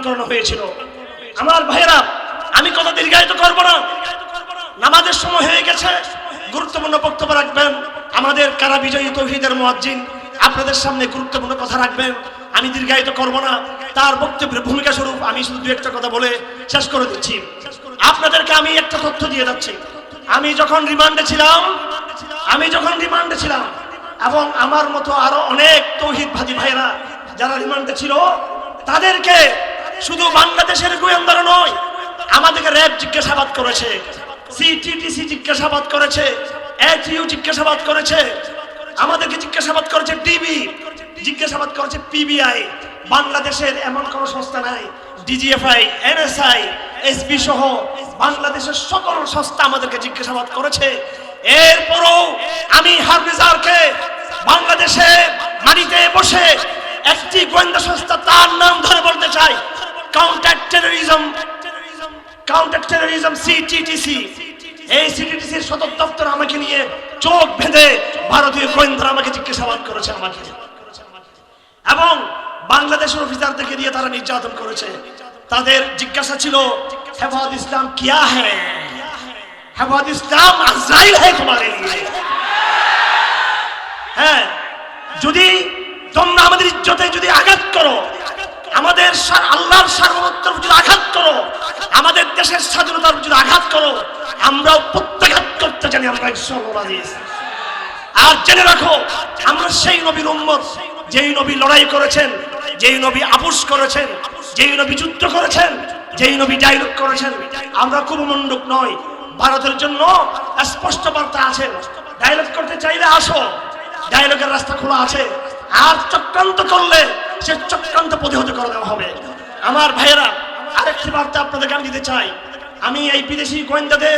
করানো হয়েছিল। আমার ভাইরা, আমি কথা দীর্ঘায়িত করব না, নামাজের সময় হয়ে গেছে। গুরুত্বপূর্ণ বক্তব্য রাখবেন আমাদের কারা বিজয়ী তৌহিদের মুয়াজ্জিন, আপনাদের সামনে গুরুত্বপূর্ণ কথা রাখবেন। আমি দীর্ঘায়িত করব না, তার বক্তব্যের ভূমিকা স্বরূপ আমি শুধু দু একটা কথা বলে শেষ করে দিচ্ছি। আপনাদেরকে আমি একটা তথ্য দিয়ে যাচ্ছি। আমি যখন রিমান্ডে ছিলাম এবং আমার মতো আরো অনেক তৌহিদবাদী ভাইরা যারা রিমান্ডে ছিল, তাদেরকে শুধু বাংলাদেশের গোয়েন্দারা নয়, আমাদেরকে র্যাব জিজ্ঞাসাবাদ করেছে, সিটিটিসি জিজ্ঞাসাবাদ করেছে, এটিইউ জিজ্ঞাসাবাদ করেছে, আমাদেরকে জিজ্ঞাসাবাদ করেছে ডিবি, জিজ্ঞাসাবাদ করেছে পিবিআই। বাংলাদেশের এমন কোন সংস্থা নাই, ডিজিএফআই, এনএসআই, এসবি সহ বাংলাদেশের সকল সংস্থা আমাদেরকে জিজ্ঞাসাবাদ করেছে। এরপরও আমি হাফিজারকে বাংলাদেশে মাটিতে বসে একটি গোয়েন্দা সংস্থা, তার নাম ধরে বলতে চাই, কাউন্টার টেরোরিজম সিটিটিসি। এই সিটিটিসির সদর দপ্তর আমাকে নিয়ে চোখ বেঁধে ভারতীয় গোয়েন্দারা আমাকে জিজ্ঞাসাবাদ করেছে আমাকে, এবং বাংলাদেশের অফিসারদেরকে দিয়ে তারা নির্যাতন করেছে। তাদের জিজ্ঞাসা ছিল, হেফাজত ইসলাম কিয়া হ্যায়? হেফাজত ইসলাম আজরাইল হ্যায় তোমারে লিয়ে। হ্যাঁ, যদি তোমরা আমাদের ইজ্জতে যদি আঘাত করো, আমাদের আল্লাহর সার্বভৌমত্বের যদি আঘাত করো, আমাদের দেশের স্বাধীনতার যদি আঘাত করো, আমরাও প্রত্যাঘাত করতে জানি, আমরা ইনশাআল্লাহ আজিজ। আর জেনে রাখো, আমরা সেই নবীর উম্মত, যেই নবী লড়াই করেছেন, যেই নবী আপোষ করেছেন, যেই নবী যুদ্ধ করেছেন, যেই নবী ডায়লগ করেছেন। আমরা কুমন্ডুক নয়। ভারতের জন্য স্পষ্ট বার্তা আছে, ডায়লগ করতে চাইলে আসো, ডায়লগের রাস্তা খোলা আছে। আর চক্রান্ত করলে সে চক্রান্ত প্রতিহত করে দেওয়া হবে। আমার ভাইয়েরা, আরেকটি বার্তা আপনাদেরকে আমি দিতে চাই। আমি এই বিদেশি গোয়েন্দাদের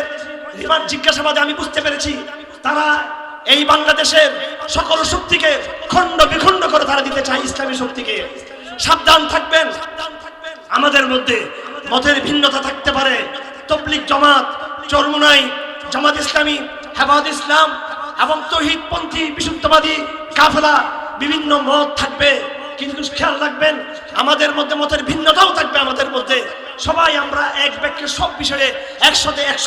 রিমান্ড জিজ্ঞাসাবাদে আমি বুঝতে পেরেছি, তারা এই বাংলাদেশের সকল শক্তিকে খণ্ড বিখণ্ড করে তারা দিতে চায় ইসলামী শক্তিকে। সাবধান থাকবেন, আমাদের মধ্যে মতের ভিন্নতা থাকতে পারে। তবলিগ জামাত, চরমুনাই জামাত ইসলামী, হেফাজত ইসলাম এবং তৌহিদপন্থী বিশুদ্ধবাদী কাফেলা, বিভিন্ন মত থাকবে, কিন্তু খেয়াল রাখবেন আমাদের মধ্যে মতের ভিন্নতাও থাকবে। আমাদের মধ্যে সবাই আমরা এক বাক্যে সব বিষয়ে 100%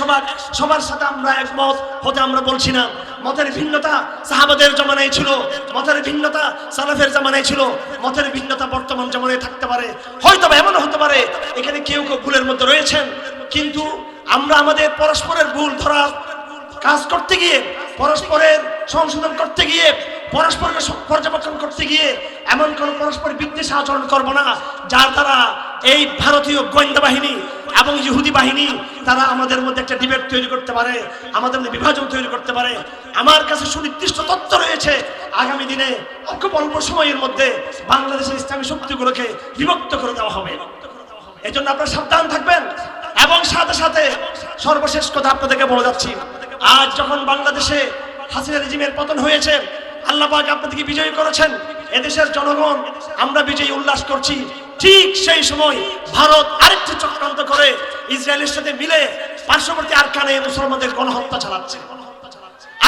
সবার সাথে আমরা একমত হতে আমরা বলছি না। মতের ভিন্নতা সাহাবাদের জামানায় ছিল, মতের ভিন্নতা সালাফের জামানায় ছিল, মতের ভিন্নতা বর্তমান জামানায় থাকতে পারে। হয়তো এমন হতে পারে এখানে কেউ কেউ ভুলের মধ্যে রয়েছেন, কিন্তু আমরা আমাদের পরস্পরের ভুল ধরা কাজ করতে গিয়ে, পরস্পরের সংশোধন করতে গিয়ে, পরস্পরকে পর্যবেক্ষণ করতে গিয়ে এমন কোন পরস্পর বিদ্বেষী আচরণ করব না, যার দ্বারা এই ভারতীয় গোয়েন্দা বাহিনী এবং ইহুদি বাহিনী তারা আমাদের মধ্যে একটা ডিবেট তৈরি করতে পারে, আমাদের মধ্যে বিভাজন তৈরি করতে পারে। আমার কাছে সুনির্দিষ্ট তথ্য রয়েছে, আগামী দিনে খুব অল্প সময়ের মধ্যে বাংলাদেশের ইসলামী শক্তিগুলোকে বিভক্ত করে দেওয়া হবে। এই জন্য আপনারা সাবধান থাকবেন। এবং সাথে সাথে সর্বশেষ কথা আপনাদেরকে বলে যাচ্ছি, আজ যখন বাংলাদেশে হাসিনা রেজিমের পতন হয়েছে, আল্লাহ পাক আপনাদেরকে বিজয়ী করেছেন, এদেশের জনগণ আমরা বিজয়ী উল্লাস করছি। ঠিক সেই সময় ভারত আরেকটি চক্রান্ত করে ইসরায়েলের সাথে মিলে পার্শ্ববর্তী আরকানে মুসলমানদের গণহত্যা চালাচ্ছে।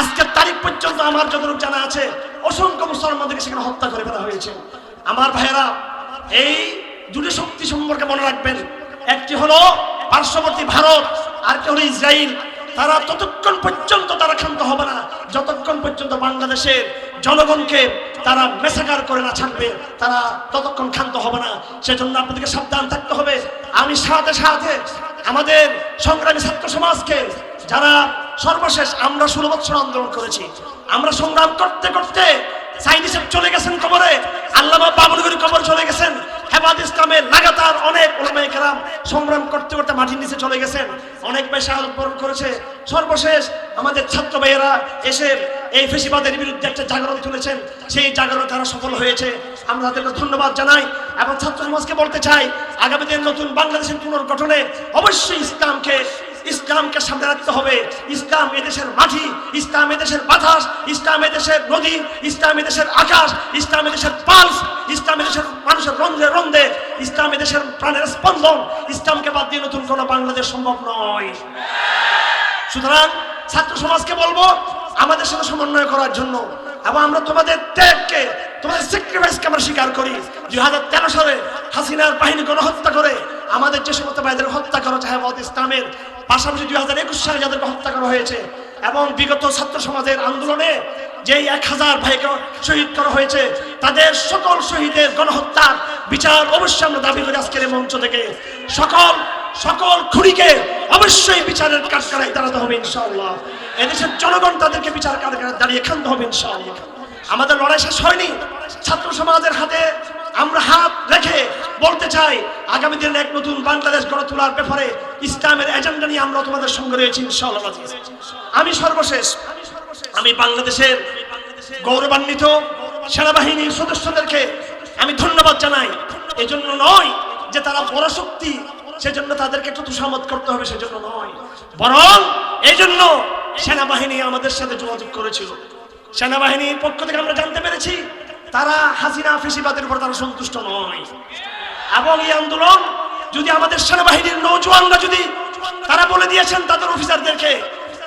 আজকের তারিখ পর্যন্ত আমার যতটুকু জানা আছে, অসংখ্য মুসলমানদেরকে সেখানে হত্যা করে ফেলা হয়েছে। আমার ভাইয়েরা, এই দুটি শক্তি সম্পর্কে মনে রাখবেন, একটি হলো পার্শ্ববর্তী ভারত, আর একটি হলো ইসরায়েল। তারা ততক্ষণ পর্যন্ত তারা ক্ষান্ত হবে না যতক্ষণ পর্যন্ত বাংলাদেশের জনগণকে তারা মেসাকার করে না ছাড়বে, তারা ততক্ষণ ক্ষান্ত হবে না। সেজন্য আপনাদেরকে সাবধান থাকতে হবে। আমি সাথে সাথে আমাদের সংগ্রামী ছাত্র সমাজকে, যারা সর্বশেষ আমরা 16 বছর আন্দোলন করেছি, আমরা সংগ্রাম করতে করতে সাইদি সাহেব চলে গেছেন কবরে, আল্লামা বাবুলগুরি কবর চলে গেছেন, হেফাজত ইসলামের লাগাতার অনেক উলামায়ে কেরাম সংগ্রাম করতে করতে মাটির নিচে চলে গেছেন, অনেক ভাই শাহাদাত বরণ করেছে। সর্বশেষ আমাদের ছাত্র ভাইয়েরা এসে এই ফ্যাসিবাদের বিরুদ্ধে একটা জাগরণ তুলেছেন, সেই জাগরণ তারা সফল হয়েছে, আমরা তাদেরকে ধন্যবাদ জানাই। এবং ছাত্র সমাজকে বলতে চাই, আগামী দিনের নতুন বাংলাদেশের পুনর্গঠনে অবশ্যই ইসলামকে সামনে রাখতে হবে। ইসলাম এদেশের মাটি, ইসলাম এদেশের বাতাস, ইসলাম এদেশের নদী, ইসলাম এদেশের আকাশ, ইসলাম এদেশের পালস, ইসলাম এদেশের মানুষের রন্ধে রন্ধে, ইসলাম এদেশের প্রাণের স্পন্দন। ইসলামকে বাদ দিয়ে নতুন কোনো বাংলাদেশ সম্ভব নয়। সুতরাং ছাত্র সমাজকে বলবো আমাদের সাথে সমন্বয় করার জন্য, এবং আমরা তোমাদের ত্যাগকে, তোমাদের স্যাক্রিফাইসকে আমরা স্বীকার করি। 2013 সালে হাসিনার বাহিনী গণহত্যা করে ভাইদের হত্যা করা হচ্ছে হেফাজত ইসলামের, পাশাপাশি 2021 সালে যাদেরকে হত্যা করা হয়েছে, এবং বিগত ছাত্র সমাজের আন্দোলনে যেই 1000 ভাইকে শহীদ করা হয়েছে, তাদের সকল শহীদের গণহত্যার বিচার অবশ্যই আমরা দাবি করি আজকের এই মঞ্চ থেকে। সকল খুনিকে অবশ্যই বিচারের কাঠগড়ায় দাঁড়াতে হবে ইনশাআল্লাহ। এদেশের জনগণ তাদেরকে বিচার কাঠগড়ায় দাঁড়িয়ে ক্ষান্ত হবে ইনশাআল্লাহ। আমাদের লড়াই শেষ হয়নি। ছাত্র সমাজের হাতে আমরা হাত রেখে বলতে চাই, আগামী দিনে এক নতুন বাংলাদেশ গড়ে তোলার ব্যাপারে ইসলামের এজেন্ডা নিয়ে আমরা তোমাদের সঙ্গে রয়েছি ইনশাআল্লাহ। আমি সর্বশেষ আমি বাংলাদেশের গৌরবান্বিত সেনাবাহিনীর সদস্যদেরকে আমি ধন্যবাদ জানাই। এজন্য নয় যে তারা বড় শক্তি, সেজন্য তাদেরকে একটু তুষামত করতে হবে, সেজন্য নয়, বরং এই জন্য সেনাবাহিনী আমাদের সাথে যোগাযোগ করেছিল। সেনাবাহিনীর পক্ষ থেকে আমরা জানতে পেরেছি তারা হাসিনা ফেসিবাদের উপর তারা সন্তুষ্ট নয়, এবং এই আন্দোলন যদি আমাদের সেনাবাহিনীর নৌজওয়ানরা যদি তারা বলে দিয়েছেন তাদের অফিসারদেরকে,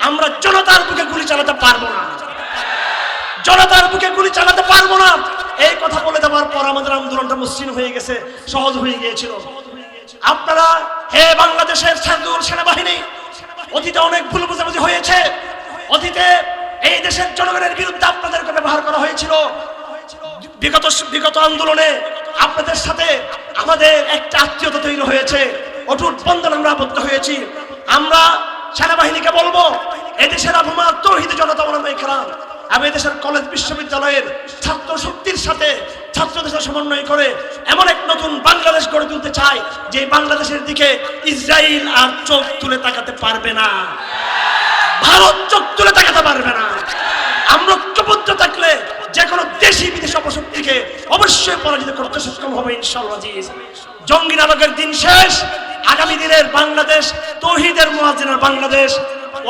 আমরা জনতার বুকে গুলি চালাতে পারবো না, জনতার বুকে গুলি চালাতে পারবো না, এই কথা বলে দেওয়ার পর আমাদের আন্দোলনটা মসৃণ হয়ে গেছে, সহজ হয়ে গিয়েছিল। আপনারা হে বাংলাদেশের সেনাবাহিনী, অতীতে অনেক ভুল বোঝাবুঝি হয়েছে, অতীতে এই দেশের জনগণের বিরুদ্ধে আপনাদেরকে ব্যবহার করা হয়েছিল। বিগত আন্দোলনে আপনাদের সাথে আমাদের একটা আত্মীয়তা তৈরি হয়েছে, অটুট বন্ধন আমরা আবদ্ধ হয়েছি। আমরা সেনাবাহিনীকে বলবো, এদেশের আবহাওয়া তৌহিদ জনতা ওলামায়ে কেরাম এবং এদেশের কলেজ বিশ্ববিদ্যালয়ের ছাত্র শক্তির সাথে ছাত্রদের সমন্বয় করে এমন এক নতুন বাংলাদেশ গড়ে তুলতে চাই, যে বাংলাদেশের দিকে ইসরায়েল আর চোখ তুলে তাকাতে পারবে না, ভারত চোখ তুলে তাকাতে পারবে না। আমরা ঐক্যবদ্ধ থাকলে যে কোনো দেশি বিদেশি অপশক্তিকে অবশ্যই পরাজিত করতে সক্ষম হবে ইনশাআল্লাহ। জঙ্গি নাটকের দিন শেষ, আগামী দিনের বাংলাদেশ তৌহিদের মুয়াজ্জিনের বাংলাদেশ।